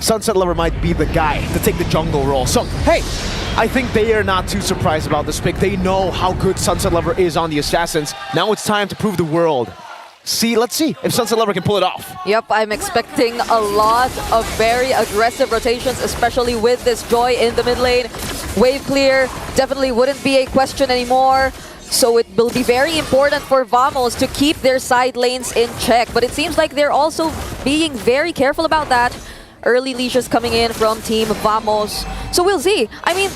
Sunset Lover might be the guy to take the jungle role. So, hey, I think they are not too surprised about this pick. They know how good Sunset Lover is on the Assassins. Now it's time to prove the world. Let's see if Sunset Lover can pull it off. Yep, I'm expecting a lot of very aggressive rotations, especially with this Joy in the mid lane. Wave clear definitely wouldn't be a question anymore. So it will be very important for Vamos to keep their side lanes in check. But it seems like they're also being very careful about that. Early leashes coming in from Team Vamos. So we'll see. I mean,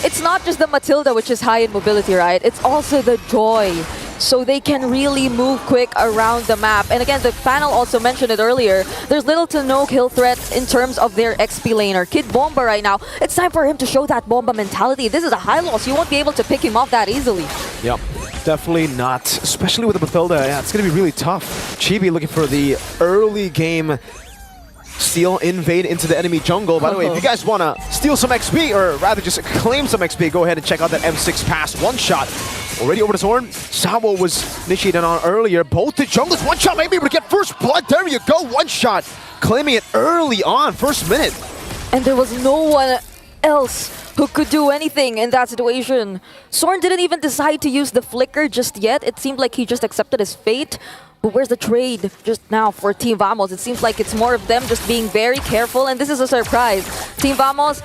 it's not just the Matilda which is high in mobility, right? It's also the Joy. So they can really move quick around the map. And again, the panel also mentioned it earlier. There's little to no kill threat in terms of their XP laner. Kid Bomba right now, it's time for him to show that Bomba mentality. This is a high loss. You won't be able to pick him off that easily. Yep, definitely not. Especially with the Matilda. Yeah, it's going to be really tough. Chibi looking for the early game steal, invade into the enemy jungle. By the way, if you guys want to steal some XP, or rather just claim some XP, go ahead and check out that M6 pass one-shot. Already over to Zorn. Sawo was initiated on earlier. Both the junglers, one-shot, maybe able to get first blood. There you go, one-shot. Claiming it early on, first minute. And there was no one else who could do anything in that situation. Zorn didn't even decide to use the flicker just yet. It seemed like he just accepted his fate. But where's the trade just now for Team Vamos? It seems like it's more of them just being very careful, and this is a surprise. Team Vamos,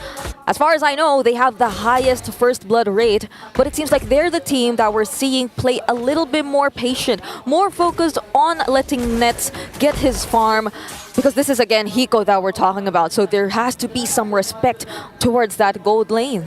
as far as I know, they have the highest first blood rate, but it seems like they're the team that we're seeing play a little bit more patient, more focused on letting Nets get his farm, because this is, again, Hiko that we're talking about, so there has to be some respect towards that gold lane.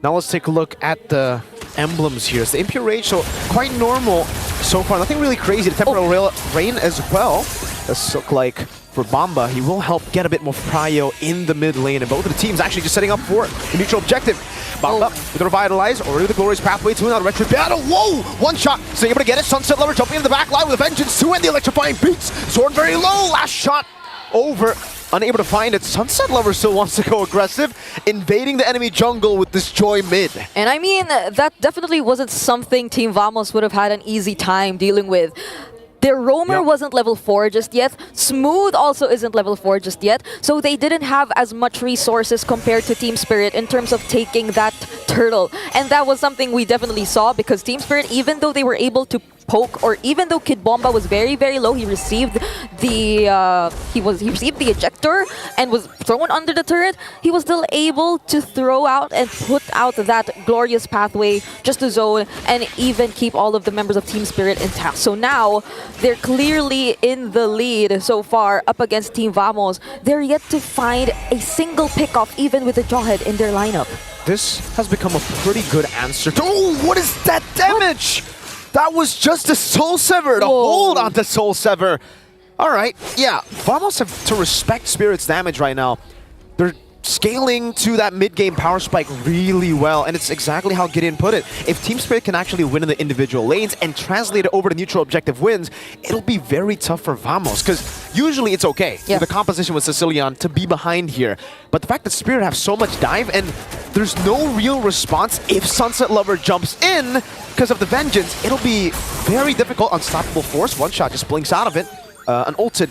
Now let's take a look at the emblems here. It's the Impure Rage, so quite normal so far. Nothing really crazy. The Temporal Rain as well. Does look like for Bomba, he will help get a bit more prio in the mid lane. And both of the teams actually just setting up for the neutral objective. Bomba with the Revitalize, already the Glorious Pathway to another Retro Battle. Whoa! One shot, so able to get it. Sunset Lover jumping in the back line with a Vengeance 2 and the Electrifying Beats. Zorn very low. Last shot over. Unable to find it. Sunset Lover still wants to go aggressive, invading the enemy jungle with this Joy mid. And I mean, that definitely wasn't something Team Vamos would have had an easy time dealing with. Their Roamer wasn't level 4 just yet. Smooth also isn't level 4 just yet. So they didn't have as much resources compared to Team Spirit in terms of taking that turtle. And that was something we definitely saw, because Team Spirit, even though they were able to poke, or even though Kid Bomba was very, very low, he received the he received the ejector and was thrown under the turret. He was still able to throw out and put out that Glorious Pathway just to zone and even keep all of the members of Team Spirit intact. So now they're clearly in the lead so far up against Team Vamos. They're yet to find a single pickoff even with the Jawhead in their lineup. This has become a pretty good answer. Oh, what is that damage? That was just a Soul Sever to hold on to Soul Sever. All right, yeah, Vamos have to respect Spirit's damage right now. They're scaling to that mid-game power spike really well, and it's exactly how Gideon put it. If Team Spirit can actually win in the individual lanes and translate it over to neutral objective wins, it'll be very tough for Vamos, because usually it's okay with the composition with Sicilian to be behind here. But the fact that Spirit have so much dive and there's no real response if Sunset Lover jumps in because of the Vengeance, it'll be very difficult. Unstoppable Force, one shot just blinks out of it. An ult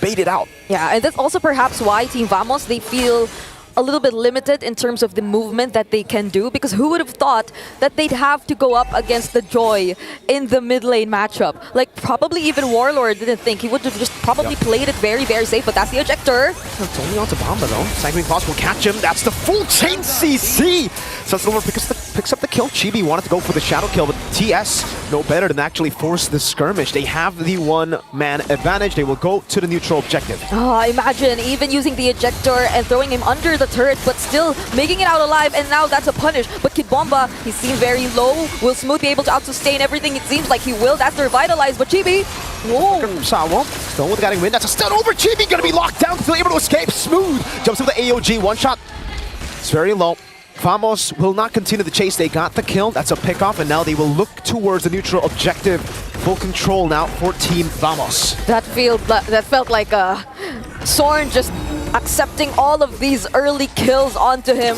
baited out. Yeah, and that's also perhaps why Team Vamos, they feel a little bit limited in terms of the movement that they can do, because who would have thought that they'd have to go up against the Joy in the mid lane matchup? Like, probably even Warlord didn't think. He would have just probably played it very, very safe, but that's the ejector. It's only onto Bomba though. Sanguine Claws will catch him. That's the full chain CC. Sunset Lover picks up the kill. Chibi wanted to go for the shadow kill, but TS no better than actually force the skirmish. They have the one-man advantage. They will go to the neutral objective. Oh, imagine even using the ejector and throwing him under the turret, but still making it out alive, and now that's a punish. But Kid Bomba, he seemed very low. Will Smooth be able to out-sustain everything? It seems like he will. That's the Revitalize, but Chibi, whoa. Sawo, still with the guiding wind. That's a stun over Chibi, gonna be locked down, still able to escape. Smooth jumps with the AOG, one shot. It's very low. Vamos will not continue the chase. They got the kill. That's a pickoff, and now they will look towards the neutral objective. Full control now for Team Vamos. That felt like Zorn just accepting all of these early kills onto him.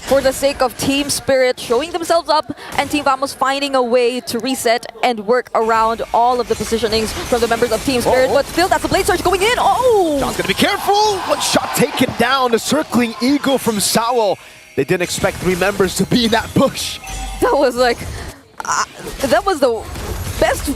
for the sake of Team Spirit showing themselves up and Team Vamos finding a way to reset and work around all of the positionings from the members of Team Spirit. But still, that's the Blade Surge going in. Oh! John's gonna be careful! One shot taken down. The circling eagle from Sao. They didn't expect 3 members to be in that push. That was like... that was the best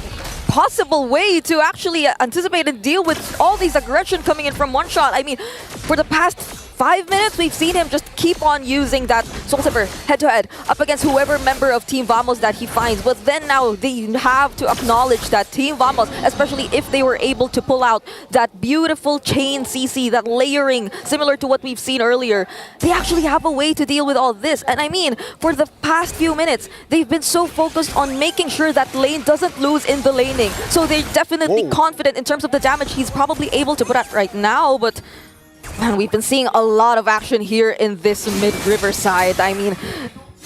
possible way to actually anticipate and deal with all these aggression coming in from one shot. I mean, for the past 5 minutes, we've seen him just keep on using that Soul Saver head-to-head up against whoever member of Team Vamos that he finds. But then now they have to acknowledge that Team Vamos, especially if they were able to pull out that beautiful chain CC, that layering, similar to what we've seen earlier, they actually have a way to deal with all this. And I mean, for the past few minutes, they've been so focused on making sure that lane doesn't lose in the laning. So they're definitely confident in terms of the damage he's probably able to put out right now, but man, we've been seeing a lot of action here in this mid-river side. I mean,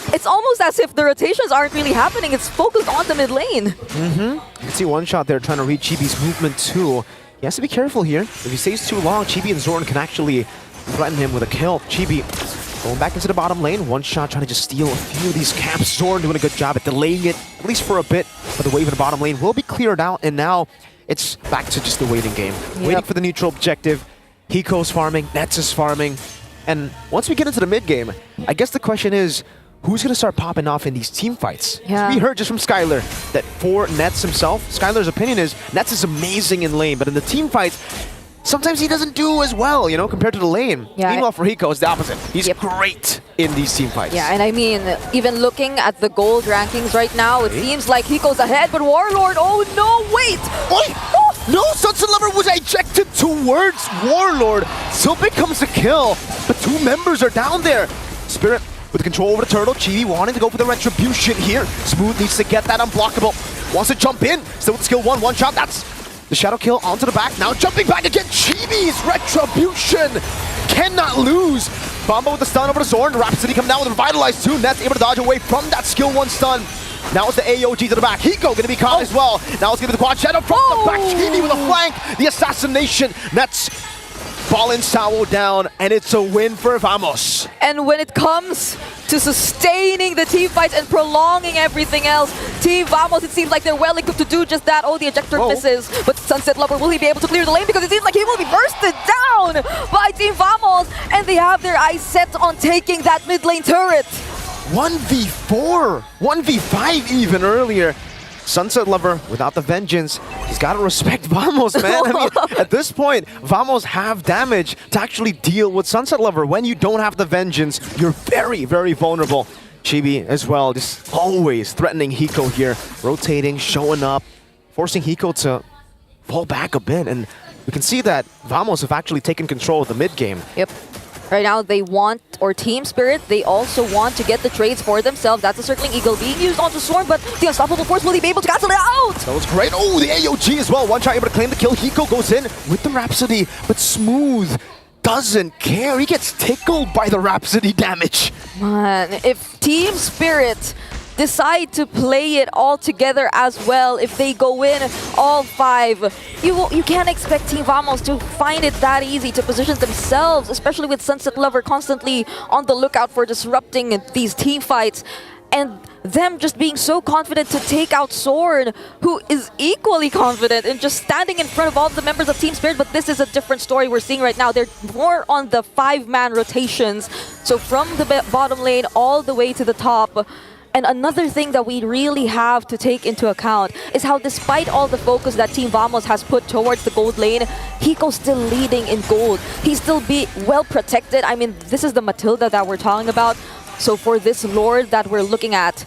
it's almost as if the rotations aren't really happening. It's focused on the mid lane. You can see one shot there trying to read Chibi's movement too. He has to be careful here. If he stays too long, Chibi and Zorn can actually threaten him with a kill. Chibi going back into the bottom lane. One shot trying to just steal a few of these camps. Zorn doing a good job at delaying it, at least for a bit. But the wave in the bottom lane will be cleared out, and now it's back to just the waiting game. Waiting for the neutral objective. Hiko's farming, Nets is farming, and once we get into the mid game, I guess the question is, who's gonna start popping off in these team fights? We heard just from Skylar that for Nets himself, Skylar's opinion is Nets is amazing in lane, but in the team fights, sometimes he doesn't do as well, you know, compared to the lane. Meanwhile, for Hiko, it's the opposite. He's great in these team fights. Yeah, and I mean, even looking at the gold rankings right now, it seems like Hiko's ahead, but Warlord, oh no, wait! Wait! No, Sunset Lover was ejected towards Warlord. Still becomes a kill, but 2 members are down there. Spirit with control over the turtle. Chibi wanting to go for the retribution here. Smooth needs to get that unblockable. Wants to jump in. Still with skill 1, 1 shot. That's the shadow kill onto the back. Now jumping back again. Chibi's retribution cannot lose. Bomba with the stun over the Zorn. Rhapsody coming down with Revitalize too. Nets able to dodge away from that skill 1 stun. Now it's the AOG to the back. Hiko gonna be caught as well. Now it's gonna be the quad shadow from the back. Chibi with a flank. The assassination. Nets falling Sao down, and it's a win for Vamos. And when it comes to sustaining the team fights and prolonging everything else, Team Vamos, it seems like they're well equipped to do just that. Oh, the ejector misses. But Sunset Lover, will he be able to clear the lane? Because it seems like he will be bursted down by Team Vamos, and they have their eyes set on taking that mid lane turret. 1v4, 1v5 even earlier. Sunset Lover without the vengeance, he's got to respect Vamos, man. I mean, at this point, Vamos have damage to actually deal with Sunset Lover. When you don't have the vengeance, you're very, very vulnerable. Chibi as well, just always threatening Hiko here, rotating, showing up, forcing Hiko to fall back a bit. And we can see that Vamos have actually taken control of the mid game. Yep. Right now, they want, or Team Spirit, they also want to get the trades for themselves. That's a Circling Eagle being used onto Storm, but the Unstoppable Force, will he be able to cancel it out? That was great. Oh, the AOG as well. One shot able to claim the kill. Hiko goes in with the Rhapsody, but Smooth doesn't care. He gets tickled by the Rhapsody damage. Man, if Team Spirit decide to play it all together as well, if they go in all 5, you can't expect Team Vamos to find it that easy to position themselves, especially with Sunset Lover constantly on the lookout for disrupting these team fights, and them just being so confident to take out Zorn, who is equally confident in just standing in front of all the members of Team Spirit. But this is a different story we're seeing right now. They're more on the 5-man rotations, so from the bottom lane all the way to the top. And another thing that we really have to take into account is how, despite all the focus that Team Vamos has put towards the gold lane, Hiko's still leading in gold. He's still well protected. I mean, this is the Matilda that we're talking about. So for this Lord that we're looking at,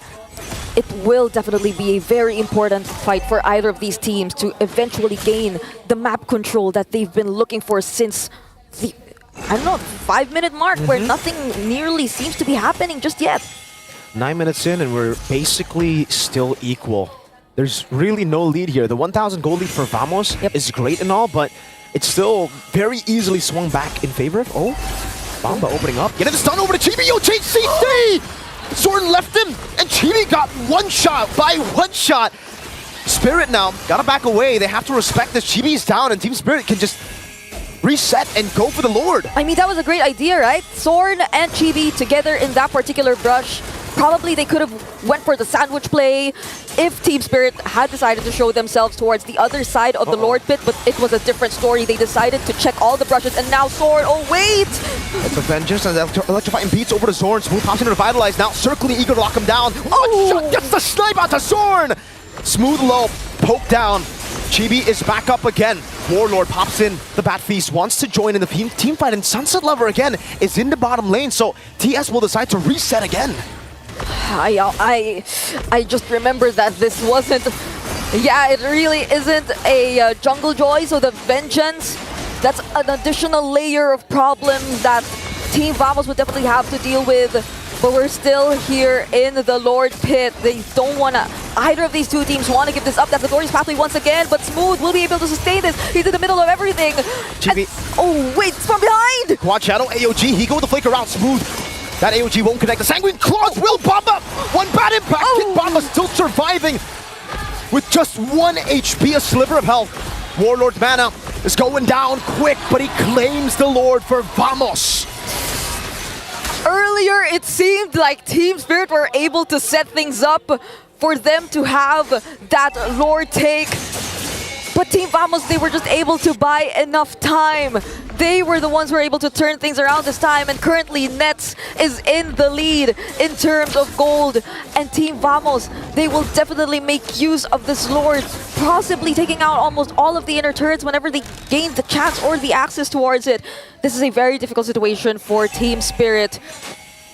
it will definitely be a very important fight for either of these teams to eventually gain the map control that they've been looking for since the, I don't know, 5-minute mark, where nothing nearly seems to be happening just yet. 9 minutes in and we're basically still equal. There's really no lead here. The 1,000 gold lead for Vamos is great and all, but it's still very easily swung back in favor of... Oh, Bomba opening up. Getting the stun over to Chibi. Yo, change CC! Zorn left him, and Chibi got one shot by one shot. Spirit now gotta back away. They have to respect this. Chibi's down, and Team Spirit can just reset and go for the Lord. I mean, that was a great idea, right? Zorn and Chibi together in that particular brush. Probably they could have went for the sandwich play if Team Spirit had decided to show themselves towards the other side of the Lord Pit, but it was a different story. They decided to check all the brushes, and now Zorn, oh wait! It's a Vengeance and electrifying beats over to Zorn. Smooth pops in to revitalize now, circling, eager to lock him down. One shot gets the snipe out to Zorn! Smooth low, poke down. Chibi is back up again. Warlord pops in. The Bat Feast wants to join in the team fight, and Sunset Lover again is in the bottom lane, so TS will decide to reset again. I just remember that this wasn't... Yeah, it really isn't a Jungle Joy, so the Vengeance, that's an additional layer of problems that Team Vamos would definitely have to deal with. But we're still here in the Lord Pit. They don't want to... Either of these two teams want to give this up. That's the glorious pathway once again, but Smooth will be able to sustain this. He's in the middle of everything. Chibi. Oh, wait, it's from behind! Quad Shadow, AOG, he go with the flicker out, Smooth. That AOG won't connect. The Sanguine Claws will bomb up. One bad impact. Kid Bomba still surviving with just 1 HP, a sliver of health. Warlord's mana is going down quick, but he claims the Lord for Vamos. Earlier, it seemed like Team Spirit were able to set things up for them to have that Lord take. But Team Vamos, they were just able to buy enough time. They were the ones who were able to turn things around this time, and currently Nets is in the lead in terms of gold. And Team Vamos, they will definitely make use of this Lord, possibly taking out almost all of the inner turrets whenever they gain the chance or the access towards it. This is a very difficult situation for Team Spirit.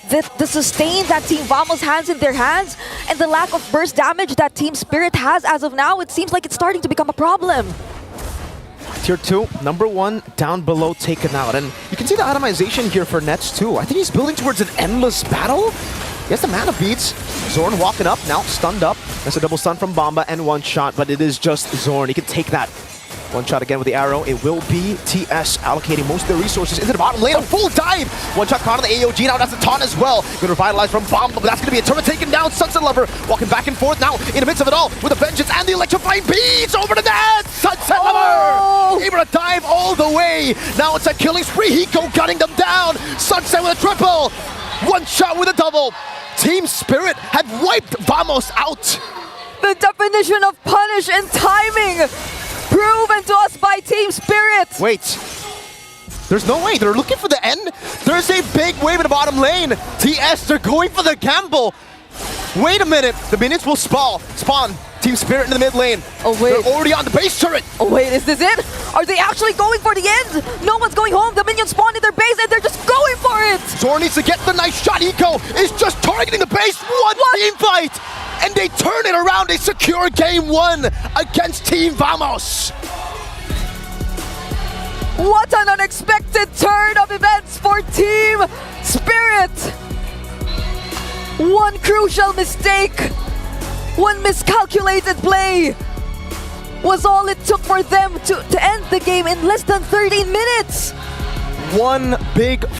The sustain that Team Vamos has in their hands and the lack of burst damage that Team Spirit has as of now, it seems like it's starting to become a problem. Tier 2, number 1, down below, taken out. And you can see the itemization here for Nets too. I think he's building towards an endless battle. He has the mana beats. Zorn walking up, now stunned up. That's a double stun from Bomba and one shot, but it is just Zorn. He can take that. One shot again with the arrow. It will be TS allocating most of their resources into the bottom lane. A full dive! One shot caught on the AOG. Now that's the taunt as well. Going to revitalize from Bomba, but that's going to be a turret taken down. Sunset Lover walking back and forth now in the midst of it all with the Vengeance and the electrifying beats over the net. Sunset Lover able to dive all the way. Now it's a killing spree. Hiko gunning them down. Sunset with a triple. One shot with a double. Team Spirit had wiped Vamos out. The definition of punish and timing proven to us by Team Spirit. Wait. There's no way. They're looking for the end. There's a big wave in the bottom lane. TS, they're going for the gamble. Wait a minute. The minions will spawn. Team Spirit in the mid lane. Oh, wait. They're already on the base turret. Oh, wait. Is this it? Are they actually going for the end? No one's going home. The minions spawned in their base and they're just going for it. Zorn needs to get the nice shot. Eco is just targeting the base. One team fight. And they turn it around. They secure game 1 against Team Vamos. What an unexpected turn of events for Team Spirit. One crucial mistake, one miscalculated play was all it took for them to end the game in less than 13 minutes. One big